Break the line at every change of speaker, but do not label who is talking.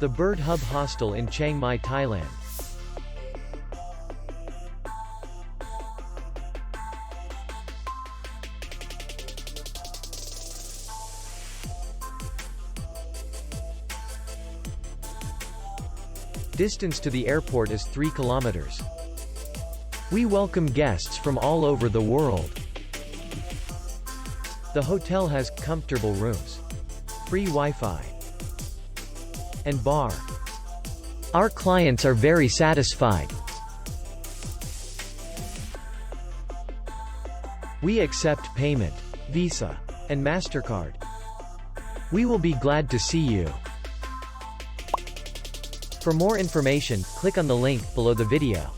The Bird Hub Hostel in Chiang Mai, Thailand. Distance to the airport is 3 kilometers. We welcome guests from all over the world. The hotel has comfortable rooms, free Wi-Fi, and bar. Our clients are very satisfied. We accept payment, Visa, and MasterCard. We will be glad to see you. For more information, click on the link below the video.